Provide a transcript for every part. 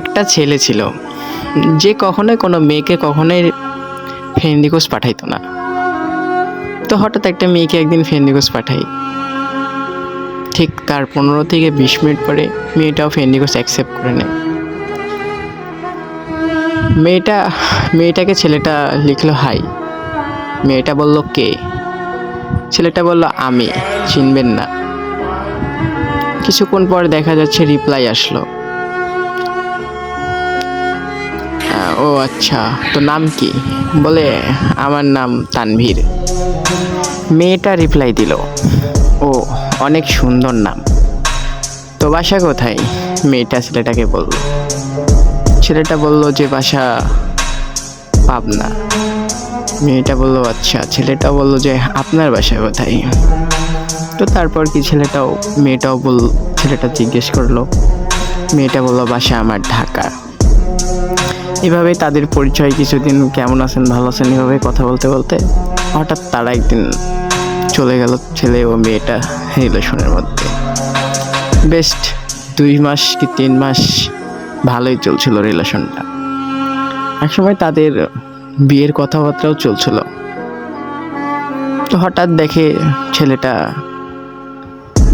একটা ছেলে ছিল যে কখনোই কোনো মেয়েকে কখনোই ফ্রেন্ড রিকোয়েস্ট পাঠাইতো না। তো হঠাৎ একটা মেয়েকে একদিন ফ্রেন্ড রিকোয়েস্ট পাঠাই। ঠিক তার 15 থেকে 20 মিনিট পরে মেয়েটাও ফ্রেন্ড রিকোয়েস্ট অ্যাকসেপ্ট করে নেয়। মেয়েটাকে ছেলেটা লিখলো হাই। মেয়েটা বলল কে? ছেলেটা বলল আমি, চিনবেন না। কিছুক্ষণ পর দেখা যাচ্ছে রিপ্লাই আসলো, ও আচ্ছা, তো নাম কি? বলে আমার নাম তানভীর। মেয়েটা রিপ্লাই দিল, ও অনেক সুন্দর নাম, তো বাসা কোথায়? মেয়েটা ছেলেটাকে বলল। ছেলেটা বলল যে বাসা পাবনা। মেয়েটা বলল আচ্ছা। ছেলেটা বলল যে আপনার বাসা কোথায়? তো তারপর কি ছেলেটা জিজ্ঞেস করলো। মেয়েটা বলল বাসা আমার ঢাকা। এভাবে তাদের পরিচয় কিছুদিন, কেমন আছেন ভালো আছেন এভাবে কথা বলতে বলতে হঠাৎ তারা একদিন চলে গেল, ছেলে ও মেয়েটা রিলেশনের মধ্যে। বেস্ট 2 মাস কি 3 মাস ভালোই চলছিল রিলেশনটা। একসময় তাদের বিয়ের কথাবার্তাও চলছিল। তো হঠাৎ দেখে ছেলেটা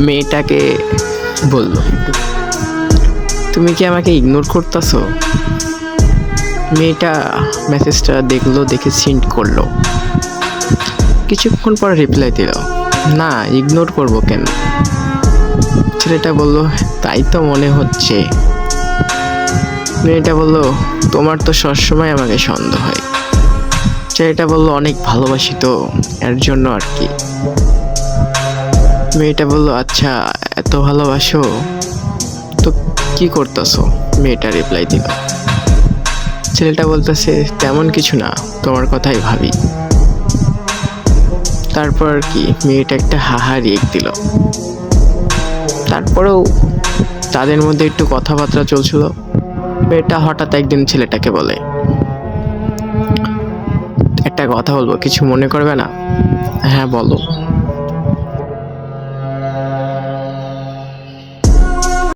মেয়েটাকে বলল, তুমি কি আমাকে ইগনোর করতেছো? মেয়েটা মেসেজটা দেখলো, দেখে সিন্ড করলো। কিছুক্ষণ পর রিপ্লাই দিল, না ইগনোর করবো কেন? ছেলেটা বলল তাই তো মনে হচ্ছে। মেয়েটা বলল তোমার তো সবসময় আমাকে সন্দেহ হয়। ছেলেটা বলল অনেক ভালোবাসি তো, এর জন্য আর কি। মেয়েটা বলল আচ্ছা, এত ভালোবাসো তো কি করতেছো? মেয়েটা রিপ্লাই দিল। ছেলেটা বলতেছে তেমন কিছু না, তোমার কথাই ভাবি। তারপর কি মেয়েটা একটা হাহা রিয়েক দিল। তারপরেও তাদের মধ্যে একটু কথাবার্তা চলছিল। মেয়েটা হঠাৎ একদিন ছেলেটাকে বলে, একটা কথা বলবো, কিছু মনে করবে না? হ্যাঁ বলো।